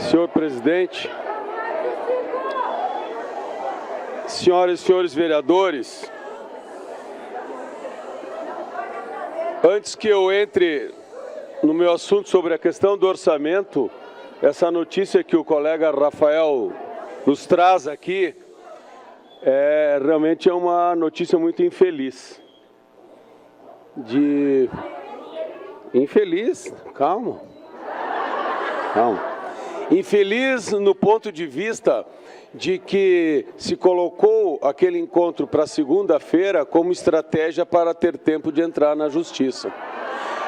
Senhor presidente, senhoras e senhores vereadores, antes que eu entre no meu assunto sobre a questão do orçamento, essa notícia que o colega Rafael nos traz aqui realmente é uma notícia muito infeliz. Calma. Infeliz no ponto de vista de que se colocou aquele encontro para segunda-feira como estratégia para ter tempo de entrar na justiça.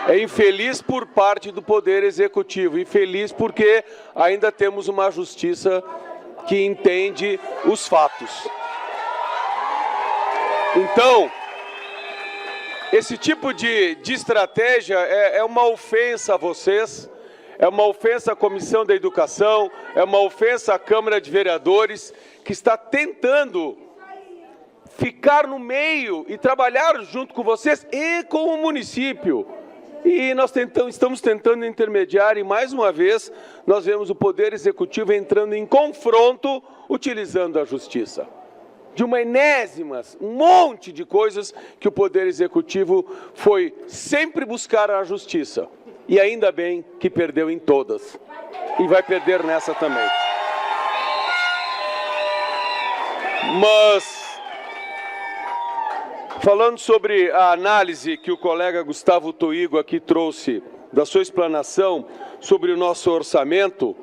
É infeliz por parte do Poder Executivo, infeliz porque ainda temos uma justiça que entende os fatos. Então, esse tipo de estratégia é uma ofensa a vocês, é uma ofensa à Comissão da Educação, é uma ofensa à Câmara de Vereadores, que está tentando ficar no meio e trabalhar junto com vocês e com o município. E nós estamos tentando intermediar e, mais uma vez, nós vemos o Poder Executivo entrando em confronto, utilizando a Justiça. De uma enésima, um monte de coisas que o Poder Executivo foi sempre buscar a Justiça. E ainda bem que perdeu em todas. E vai perder nessa também. Mas, falando sobre a análise que o colega Gustavo Toigo aqui trouxe da sua explanação sobre o nosso orçamento,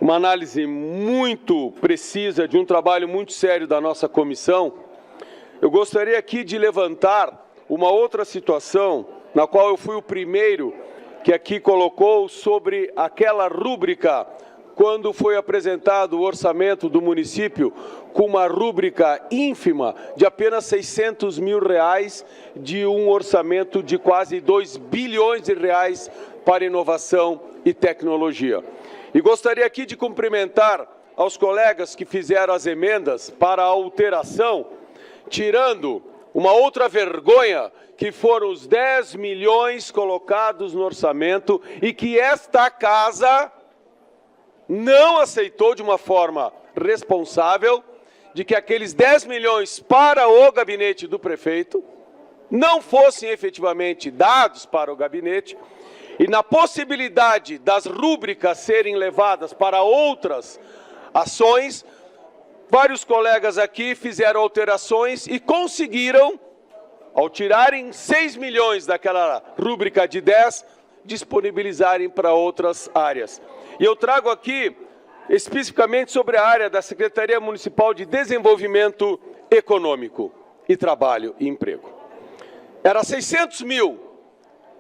uma análise muito precisa de um trabalho muito sério da nossa comissão, eu gostaria aqui de levantar uma outra situação na qual eu fui o primeiro que aqui colocou sobre aquela rúbrica, quando foi apresentado o orçamento do município, com uma rúbrica ínfima de apenas R$600 mil, de um orçamento de quase R$2 bilhões para inovação e tecnologia. E gostaria aqui de cumprimentar aos colegas que fizeram as emendas para a alteração, tirando uma outra vergonha, que foram os 10 milhões colocados no orçamento e que esta casa não aceitou de uma forma responsável, de que aqueles 10 milhões para o gabinete do prefeito não fossem efetivamente dados para o gabinete, e na possibilidade das rúbricas serem levadas para outras ações, vários colegas aqui fizeram alterações e conseguiram, ao tirarem 6 milhões daquela rúbrica de 10, disponibilizarem para outras áreas. E eu trago aqui especificamente sobre a área da Secretaria Municipal de Desenvolvimento Econômico e Trabalho e Emprego. Era 600 mil,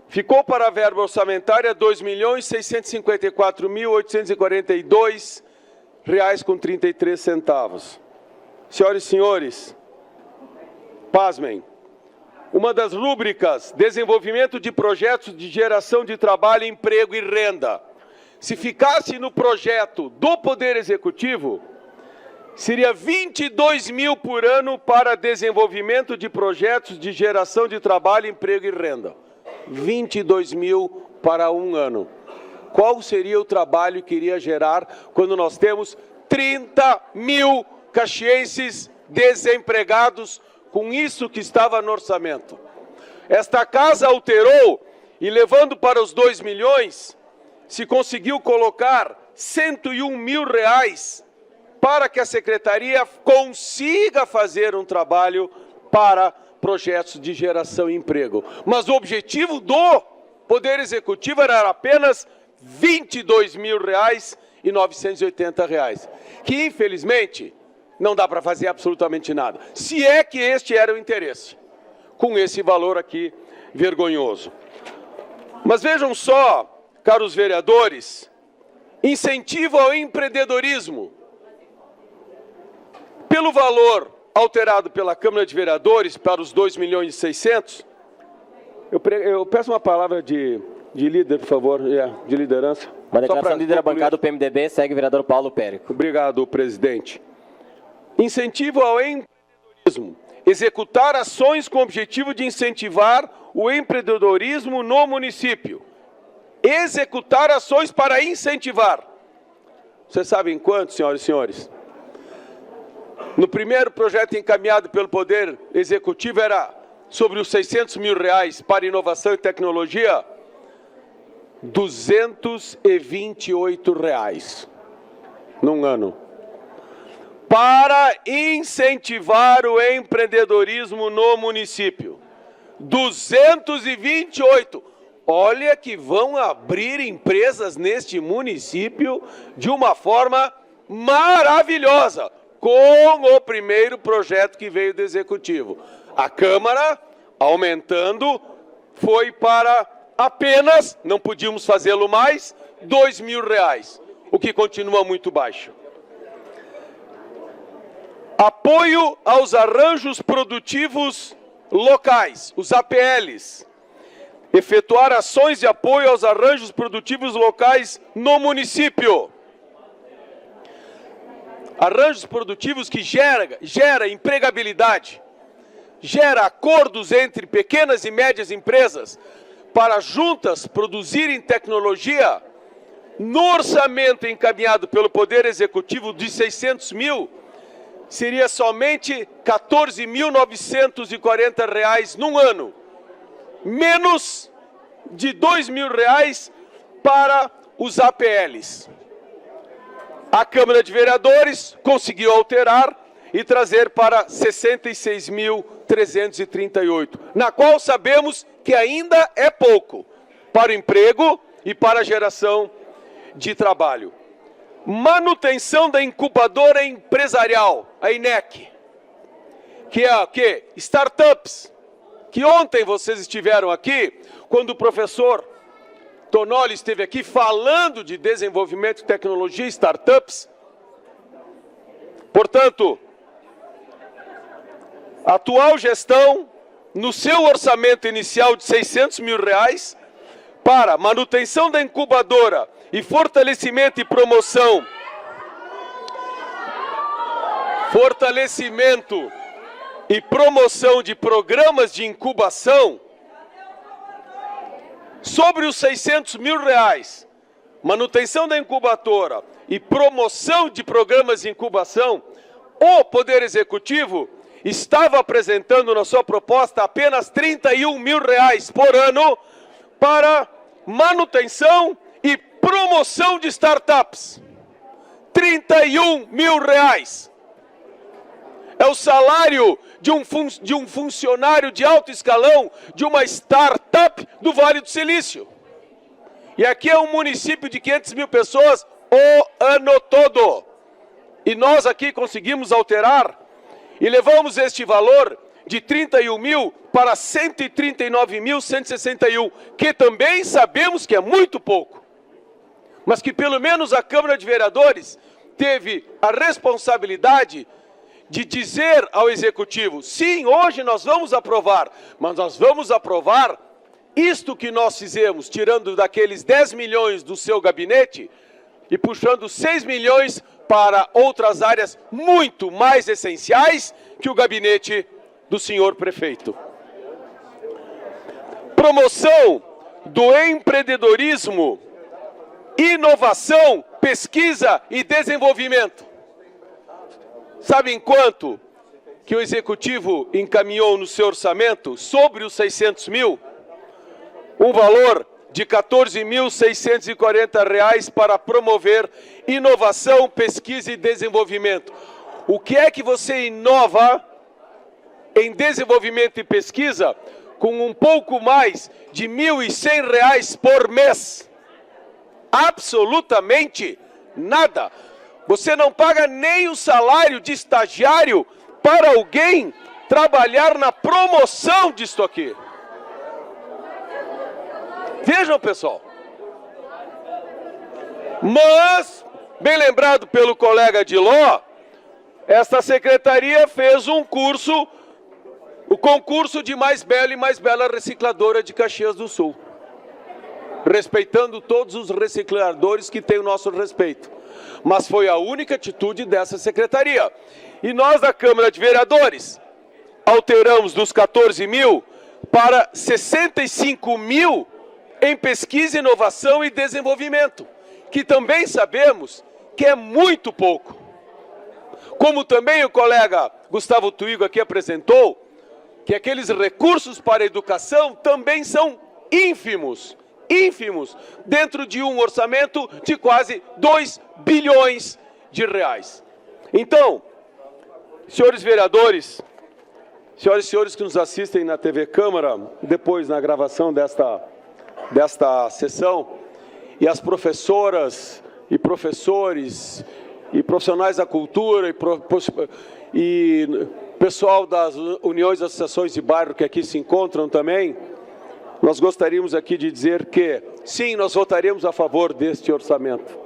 ficou para a verba orçamentária R$2.654.842,33. Senhoras e senhores, pasmem, uma das rúbricas, desenvolvimento de projetos de geração de trabalho, emprego e renda, se ficasse no projeto do Poder Executivo, seria 22 mil por ano para desenvolvimento de projetos de geração de trabalho, emprego e renda. 22 mil para um ano. Qual seria o trabalho que iria gerar quando nós temos 30 mil caxienses desempregados com isso que estava no orçamento? Esta casa alterou e, levando para os 2 milhões, se conseguiu colocar R$101 mil para que a Secretaria consiga fazer um trabalho para projetos de geração e emprego. Mas o objetivo do Poder Executivo era apenas R$22.980, que infelizmente não dá para fazer absolutamente nada, se é que este era o interesse, com esse valor aqui vergonhoso. Mas vejam só, caros vereadores, incentivo ao empreendedorismo. Pelo valor alterado pela Câmara de Vereadores para os 2.600.000, eu peço uma palavra de líder, por favor, de liderança. Uma declaração de líder da bancada do PMDB, segue o vereador Paulo Périco. Obrigado, presidente. Incentivo ao empreendedorismo. executar ações com o objetivo de incentivar o empreendedorismo no município. Executar ações para incentivar. Vocês sabem quanto, senhoras e senhores? No primeiro projeto encaminhado pelo Poder Executivo era sobre os R$600 mil para inovação e tecnologia, R$228 num ano. Para incentivar o empreendedorismo no município. 228. Olha que vão abrir empresas neste município de uma forma maravilhosa, com o primeiro projeto que veio do Executivo. A Câmara, aumentando, foi para apenas, não podíamos fazê-lo mais, R$2 mil, o que continua muito baixo. Apoio aos arranjos produtivos locais, os APLs. Efetuar ações de apoio aos arranjos produtivos locais no município. Arranjos produtivos que gera empregabilidade, gera acordos entre pequenas e médias empresas para juntas produzirem tecnologia. No orçamento encaminhado pelo Poder Executivo de R$600 mil, seria somente R$14.940 num ano. Menos de R$2 mil para os APLs. A Câmara de Vereadores conseguiu alterar e trazer para 66.338, na qual sabemos que ainda é pouco para o emprego e para a geração de trabalho. Manutenção da incubadora empresarial, a INEC, que é o quê? Startups. Que ontem vocês estiveram aqui, quando o professor Tonoli esteve aqui falando de desenvolvimento de tecnologia e startups. Portanto, a atual gestão, no seu orçamento inicial de R$600 mil, para manutenção da incubadora e fortalecimento e promoção, de programas de incubação, sobre os R$600 mil, manutenção da incubadora e promoção de programas de incubação, o Poder Executivo estava apresentando na sua proposta apenas R$31 mil por ano para manutenção e promoção de startups. R$31 mil. É o salário de um funcionário de alto escalão de uma startup do Vale do Silício. E aqui é um município de 500 mil pessoas o ano todo. E nós aqui conseguimos alterar e levamos este valor de 31 mil para 139.161, que também sabemos que é muito pouco. Mas que pelo menos a Câmara de Vereadores teve a responsabilidade de dizer ao Executivo, sim, hoje nós vamos aprovar, mas nós vamos aprovar isto que nós fizemos, tirando daqueles 10 milhões do seu gabinete e puxando 6 milhões para outras áreas muito mais essenciais que o gabinete do senhor prefeito. Promoção do empreendedorismo, inovação, pesquisa e desenvolvimento. Sabem quanto que o Executivo encaminhou no seu orçamento sobre os R$600 mil? Um valor de R$14.640 para promover inovação, pesquisa e desenvolvimento. O que é que você inova em desenvolvimento e pesquisa com um pouco mais de R$1.100 por mês? Absolutamente nada. Você não paga nem o salário de estagiário para alguém trabalhar na promoção disto aqui. Vejam, pessoal. Mas, bem lembrado pelo colega Diló, esta secretaria fez um curso, o concurso de mais bela e mais bela recicladora de Caxias do Sul. Respeitando todos os recicladores que têm o nosso respeito. Mas foi a única atitude dessa secretaria. E nós da Câmara de Vereadores alteramos dos 14 mil para 65 mil em pesquisa, inovação e desenvolvimento, que também sabemos que é muito pouco. Como também o colega Gustavo Tuigo aqui apresentou, que aqueles recursos para a educação também são ínfimos, dentro de um orçamento de quase 2 bilhões de reais. Então, senhores vereadores, senhoras e senhores que nos assistem na TV Câmara, depois na gravação desta sessão, e as professoras e professores e profissionais da cultura e pessoal das uniões e associações de bairro que aqui se encontram também, nós gostaríamos aqui de dizer que, sim, nós votaremos a favor deste orçamento,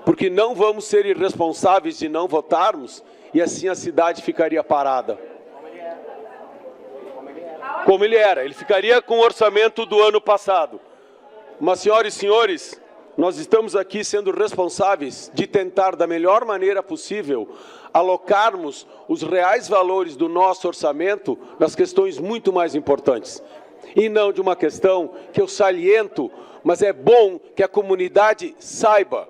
porque não vamos ser irresponsáveis de não votarmos e assim a cidade ficaria parada. Como ele era, ele ficaria com o orçamento do ano passado. Mas, senhoras e senhores, nós estamos aqui sendo responsáveis de tentar, da melhor maneira possível, alocarmos os reais valores do nosso orçamento nas questões muito mais importantes. E não de uma questão que eu saliento, mas é bom que a comunidade saiba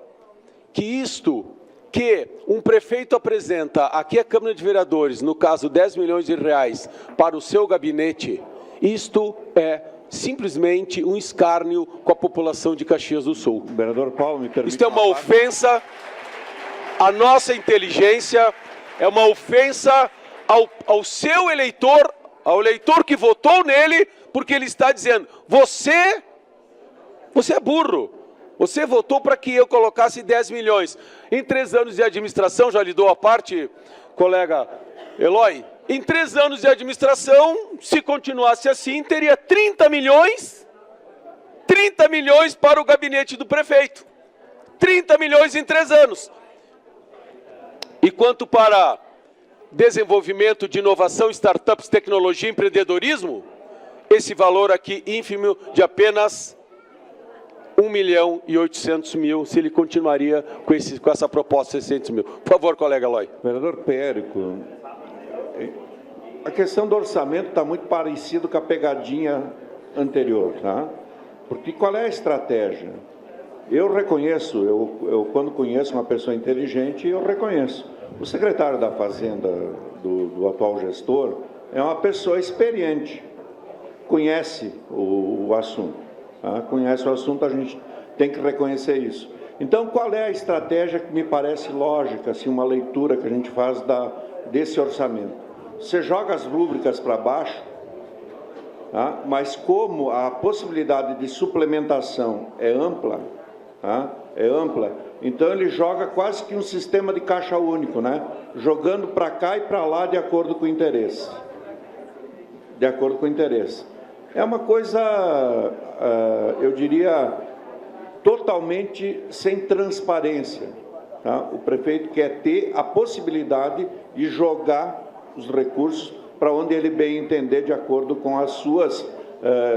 que isto que um prefeito apresenta aqui à Câmara de Vereadores, no caso 10 milhões de reais, para o seu gabinete, isto é simplesmente um escárnio com a população de Caxias do Sul. Vereador Paulo, me permite. Isto é uma ofensa à nossa inteligência, é uma ofensa ao seu eleitor, ao eleitor que votou nele, porque ele está dizendo, você é burro, você votou para que eu colocasse 10 milhões. Em 3 anos de administração, já lhe dou a parte, colega Eloy, em 3 anos de administração, se continuasse assim, teria 30 milhões para o gabinete do prefeito. 30 milhões em 3 anos. E quanto para desenvolvimento de inovação, startups, tecnologia e empreendedorismo, esse valor aqui ínfimo de apenas 1.800.000, se ele continuaria com essa proposta de 600 mil. Por favor, colega Eloy. Vereador Périco, a questão do orçamento está muito parecido com a pegadinha anterior, tá? Porque qual é a estratégia? Eu reconheço, eu quando conheço uma pessoa inteligente, eu reconheço. O secretário da Fazenda do atual gestor é uma pessoa experiente, conhece o assunto. Tá? Conhece o assunto, a gente tem que reconhecer isso. Então, qual é a estratégia que me parece lógica, assim, uma leitura que a gente faz desse orçamento? Você joga as rúbricas para baixo, tá? Mas como a possibilidade de suplementação é ampla, tá? Então ele joga quase que um sistema de caixa único, né? Jogando para cá e para lá de acordo com o interesse. De acordo com o interesse. É uma coisa, eu diria, totalmente sem transparência. Tá? O prefeito quer ter a possibilidade de jogar os recursos para onde ele bem entender, de acordo com as suas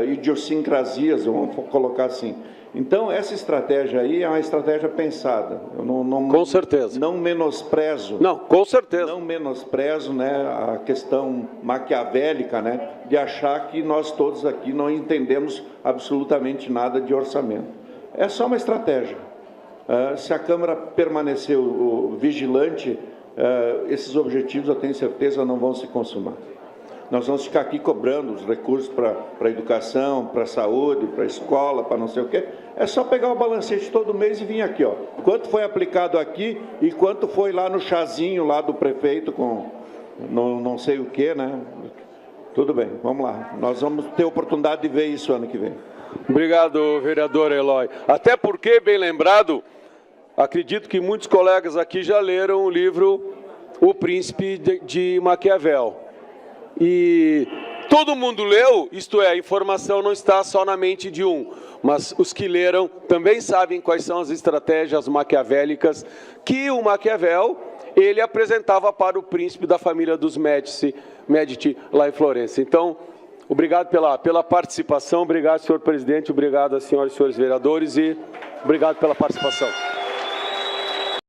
idiosincrasias, vamos colocar assim. Então, essa estratégia aí é uma estratégia pensada. Eu não, com certeza. Não menosprezo. Não, com certeza. Não menosprezo, né, a questão maquiavélica, né, de achar que nós todos aqui não entendemos absolutamente nada de orçamento. É só uma estratégia. Se a Câmara permanecer vigilante, esses objetivos, eu tenho certeza, não vão se consumar. Nós vamos ficar aqui cobrando os recursos para a educação, para a saúde, para a escola, para não sei o quê. É só pegar o balancete todo mês e vir aqui, ó. Quanto foi aplicado aqui e quanto foi lá no chazinho lá do prefeito com não sei o quê, né? Tudo bem, vamos lá. Nós vamos ter oportunidade de ver isso ano que vem. Obrigado, vereador Eloy. Até porque, bem lembrado, acredito que muitos colegas aqui já leram o livro O Príncipe de Maquiavel. E todo mundo leu, isto é, a informação não está só na mente de um, mas os que leram também sabem quais são as estratégias maquiavélicas que o Maquiavel, ele apresentava para o príncipe da família dos Médici lá em Florença. Então, obrigado pela participação, obrigado, senhor presidente, obrigado às senhoras e senhores vereadores e obrigado pela participação.